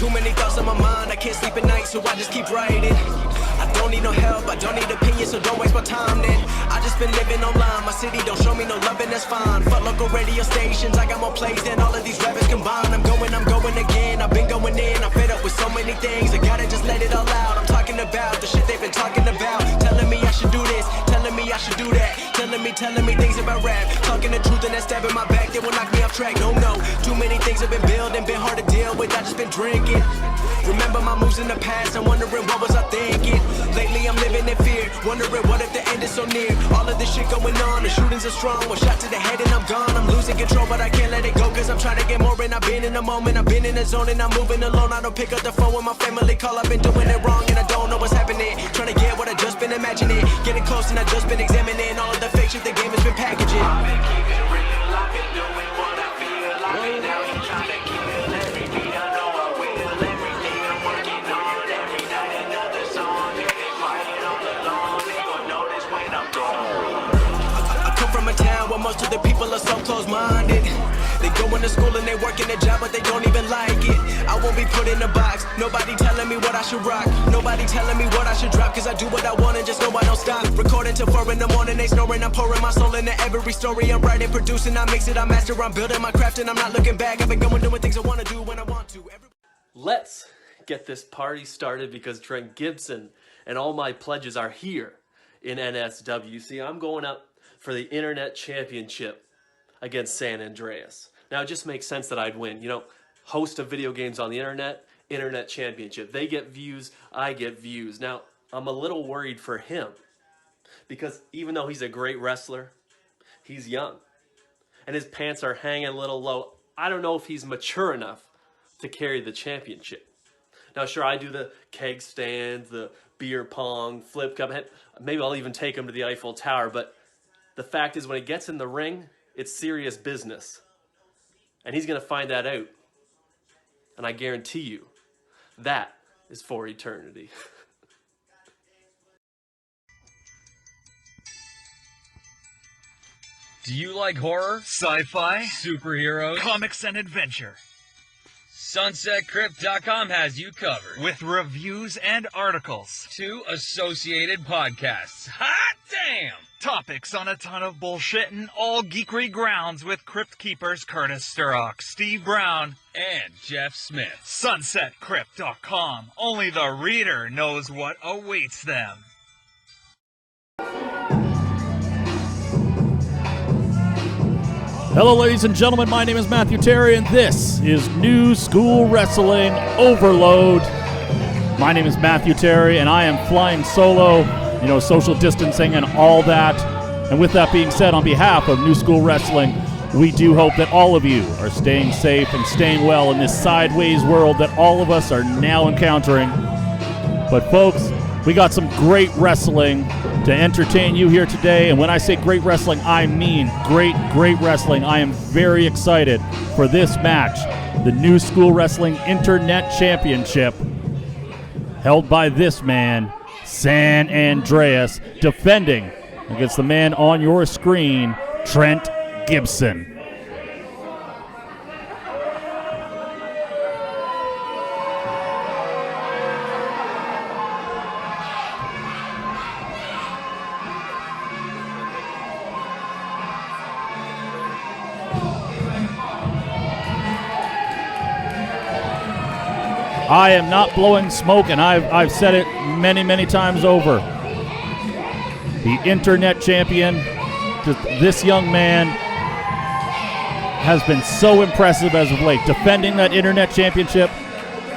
Too many thoughts on my mind, I can't sleep at night, so I just keep writing. I don't need no help, I don't need opinions, so don't waste my time then. I just been living online, my city don't show me no love and that's fine. Fuck local radio stations, I got more plays than all of these rappers combined. I'm going again, I've been going in, I'm fed up with so many things. I gotta just let it all out, I'm talking about the shit they've been talking about. Telling me I should do this, telling me I should do that. Telling me things about rap. Talking the truth and that stab in my back, they will knock me off track. No, too many things have been building, been hard to deal with, I just been drinking. Remember my moves in the past, I'm wondering what was I thinking. Lately I'm living in fear, wondering what if the end is so near. All of this shit going on, the shootings are strong. One shot to the head and I'm gone. I'm losing control but I can't let it go, cause I'm trying to get more. And I've been in the moment, I've been in the zone, and I'm moving alone. I don't pick up the phone when my family call, I've been doing it wrong and I don't know what's happening. Trying to get what I just been imagining, getting close and I just been examining all of the fake shit the game has been packaging. I've been keeping it real, I've been doing what I feel. I've been out here trying to kill every beat, I know I will. Everything I'm working on, every night another song. If they quiet all alone, they gon' notice when I'm gone. I come from a town where most of the people are so close-minded. They go into school and they work in a job, but they don't even like it. I won't be put in a box, nobody telling me what I should rock. Nobody telling me what I should drop, cause I do what I want and just know I don't stop. Recording till 4 in the morning, they snoring, I'm pouring my soul into every story. I'm writing, producing, I mix it, I master, I'm building my craft and I'm not looking back. I've been going doing things I wanna do when I want to. Let's get this party started because Trent Gibson and all my pledges are here in NSW. See, I'm going up for the Internet Championship against San Andreas. Now, it just makes sense that I'd win. You know, host of video games on the Internet Championship. They get views, I get views. Now, I'm a little worried for him because even though he's a great wrestler, he's young and his pants are hanging a little low. I don't know if he's mature enough to carry the championship. Now, sure, I do the keg stands, the beer pong, flip cup. Maybe I'll even take him to the Eiffel Tower, but the fact is when he gets in the ring, it's serious business. And he's going to find that out. And I guarantee you, that is for eternity. Do you like horror, sci-fi, superheroes, comics, and adventure? SunsetCrypt.com has you covered. With reviews and articles. 2 associated podcasts. Hot damn! Topics on a ton of bullshit and all geekery grounds with Crypt Keepers Curtis Sturrock, Steve Brown, and Jeff Smith. SunsetCrypt.com. Only the reader knows what awaits them. Hello, ladies and gentlemen. My name is Matthew Terry, and this is New School Wrestling Overload. My name is Matthew Terry, and I am flying solo, you know, social distancing and all that. And with that being said, on behalf of New School Wrestling, we do hope that all of you are staying safe and staying well in this sideways world that all of us are now encountering. But folks, we got some great wrestling to entertain you here today. And when I say great wrestling, I mean great wrestling. I am very excited for this match. The New School Wrestling Internet Championship, held by this man, San Andreas, defending against the man on your screen, Trent Gibson. I am not blowing smoke, and I've said it many times over. The Internet Champion, this young man, has been so impressive as of late, defending that Internet Championship,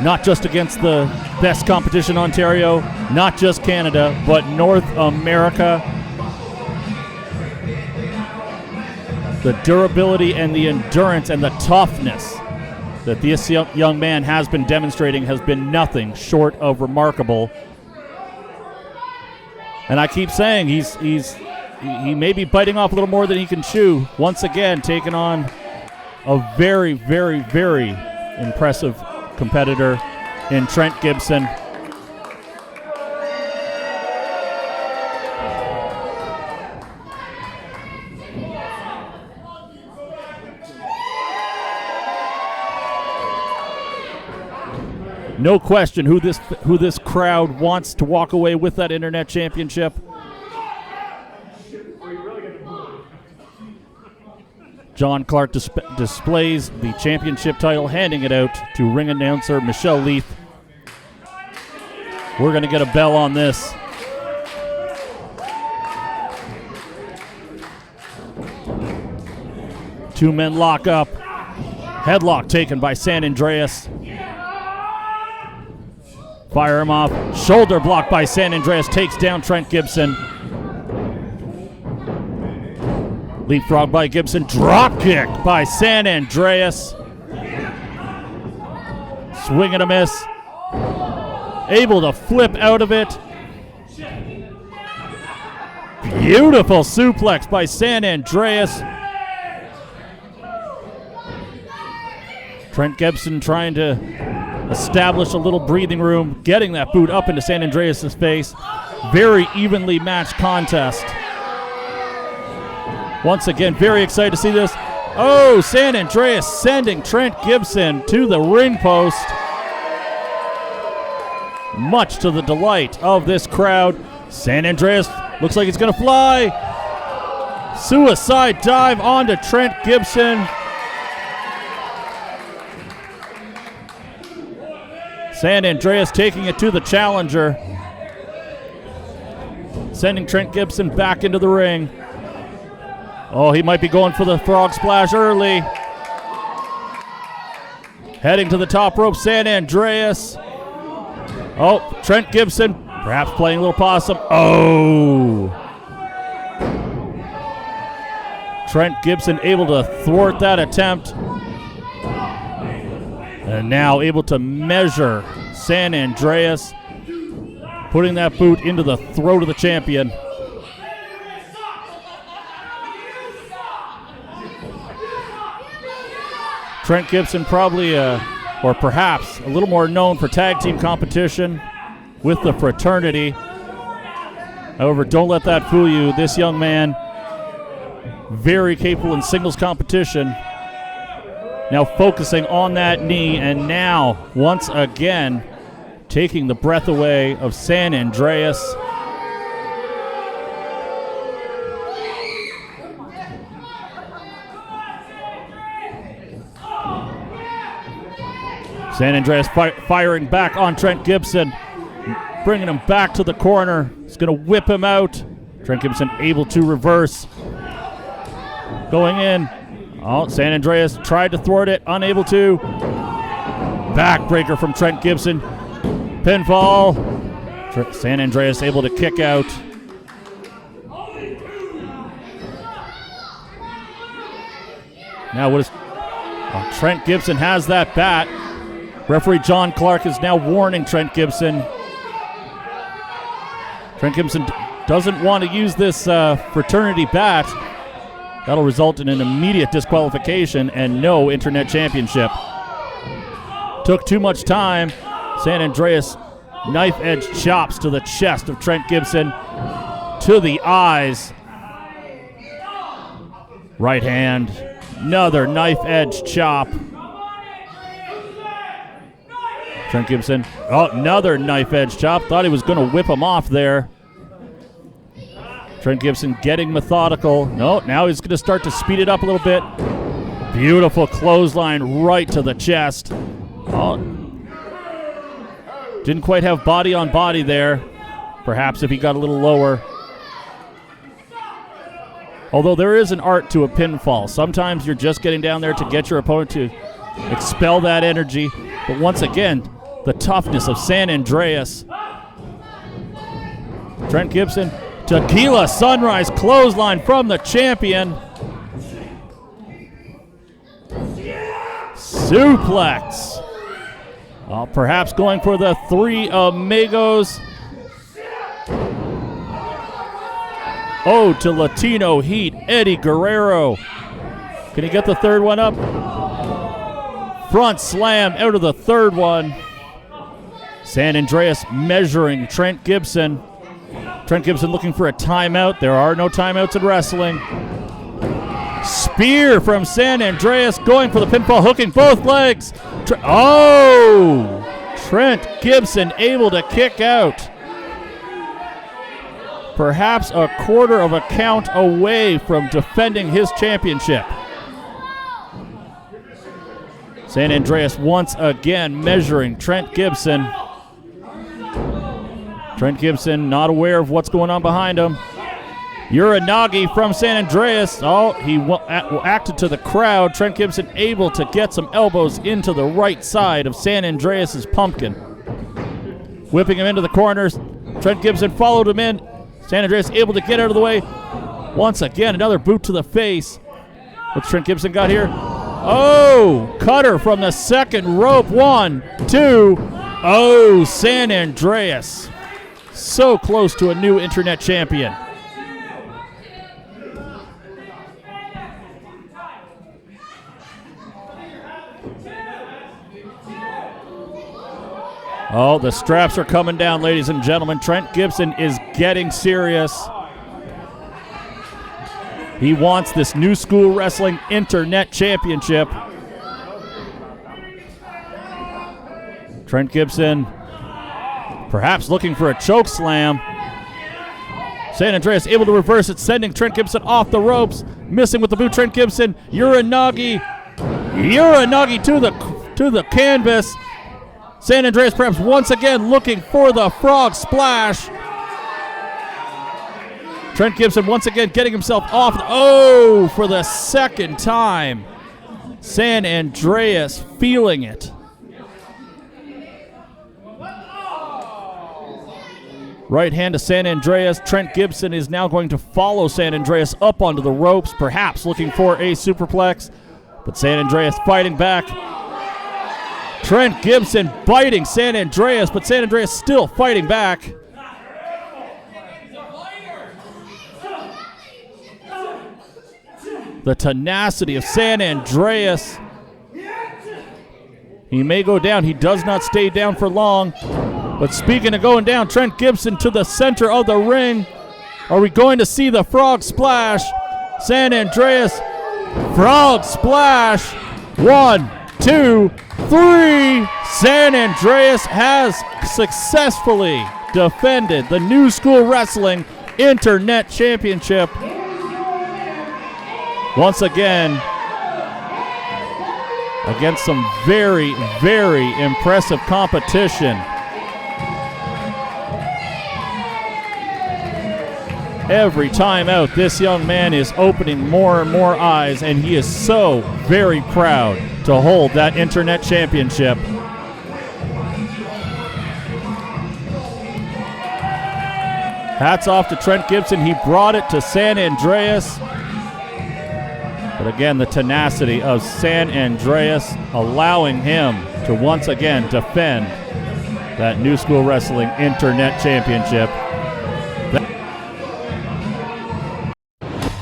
not just against the best competition in Ontario, not just Canada, but North America. The durability and the endurance and the toughness that this young man has been demonstrating has been nothing short of remarkable. And I keep saying he may be biting off a little more than he can chew. Once again, taking on a very impressive competitor in Trent Gibson. No question who this crowd wants to walk away with that internet championship. John Clark displays the championship title, handing it out to ring announcer Michelle Leith. We're going to get a bell on this. Two men lock up. Headlock taken by San Andreas. Fire him off. Shoulder block by San Andreas. Takes down Trent Gibson. Leapfrog by Gibson. Drop kick by San Andreas. Swing and a miss. Able to flip out of it. Beautiful suplex by San Andreas. Trent Gibson trying to establish a little breathing room, getting that boot up into San Andreas' face. Very evenly matched contest. Once again, very excited to see this. Oh, San Andreas sending Trent Gibson to the ring post. Much to the delight of this crowd. San Andreas looks like he's going to fly. Suicide dive onto Trent Gibson. San Andreas taking it to the challenger. Sending Trent Gibson back into the ring. Oh, he might be going for the frog splash early. Heading to the top rope, San Andreas. Oh, Trent Gibson perhaps playing a little possum. Oh. Trent Gibson able to thwart that attempt. And now able to measure San Andreas. Putting that boot into the throat of the champion. Trent Gibson probably, or perhaps, a little more known for tag team competition with the fraternity. However, don't let that fool you. This young man, very capable in singles competition. Now focusing on that knee, and now, once again, taking the breath away of San Andreas. San Andreas firing back on Trent Gibson, bringing him back to the corner. He's going to whip him out. Trent Gibson able to reverse. Going in. Oh, San Andreas tried to thwart it, unable to. Backbreaker from Trent Gibson. Pinfall. San Andreas able to kick out. Now what is... Oh, Trent Gibson has that bat. Referee John Clark is now warning Trent Gibson. Trent Gibson doesn't want to use this fraternity bat. That'll result in an immediate disqualification and no internet championship. Took too much time. San Andreas knife edge chops to the chest of Trent Gibson. To the eyes. Right hand. Another knife edge chop. Trent Gibson, oh, another knife edge chop. Thought he was going to whip him off there. Trent Gibson getting methodical. No, now he's going to start to speed it up a little bit. Beautiful clothesline right to the chest. Oh, didn't quite have body on body there. Perhaps if he got a little lower. Although there is an art to a pinfall. Sometimes you're just getting down there to get your opponent to expel that energy. But once again, the toughness of San Andreas. Trent Gibson, Tequila Sunrise clothesline from the champion. Suplex. Perhaps going for the Three Amigos. Oh, to Latino Heat, Eddie Guerrero. Can he get the third one up? Front slam out of the third one. San Andreas measuring Trent Gibson. Trent Gibson looking for a timeout. There are no timeouts in wrestling. Spear from San Andreas going for the pinfall, hooking both legs. Trent Gibson able to kick out. Perhaps a quarter of a count away from defending his championship. San Andreas once again measuring Trent Gibson. Trent Gibson not aware of what's going on behind him. Uranagi from San Andreas. Oh, he acted to the crowd. Trent Gibson able to get some elbows into the right side of San Andreas' pumpkin. Whipping him into the corners. Trent Gibson followed him in. San Andreas able to get out of the way. Once again, another boot to the face. What's Trent Gibson got here? Oh, cutter from the second rope. 1, 2. Oh, San Andreas. So close to a new internet champion. Oh, the straps are coming down, ladies and gentlemen. Trent Gibson is getting serious. He wants this New School Wrestling Internet Championship. Trent Gibson perhaps looking for a choke slam. San Andreas able to reverse it, sending Trent Gibson off the ropes. Missing with the boot, Trent Gibson. Uranagi to the canvas. San Andreas perhaps once again looking for the frog splash. Trent Gibson once again getting himself off. Oh, for the second time. San Andreas feeling it. Right hand to San Andreas. Trent Gibson is now going to follow San Andreas up onto the ropes, perhaps looking for a superplex. But San Andreas fighting back. Trent Gibson biting San Andreas, but San Andreas still fighting back. The tenacity of San Andreas. He may go down. He does not stay down for long. But speaking of going down, Trent Gibson to the center of the ring. Are we going to see the frog splash? San Andreas, frog splash. 1, 2, 3. San Andreas has successfully defended the New School Wrestling Internet Championship. Once again, against some very, very impressive competition. Every time out, this young man is opening more and more eyes, and he is so very proud to hold that Internet Championship. Hats off to Trent Gibson. He brought it to San Andreas. But again, the tenacity of San Andreas allowing him to once again defend that New School Wrestling Internet Championship.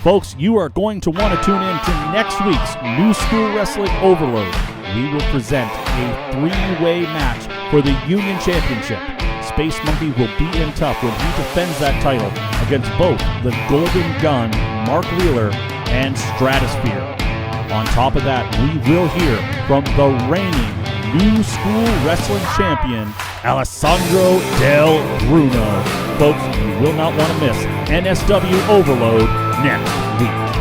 Folks, you are going to want to tune in to next week's New School Wrestling Overload. We will present a 3-way match for the Union Championship. Space Monkey will be in tough when he defends that title against both the Golden Gun, Mark Wheeler, and Stratosphere. On top of that, we will hear from the reigning New School Wrestling Champion, Alessandro Del Bruno. Folks, you will not want to miss NSW Overload next week.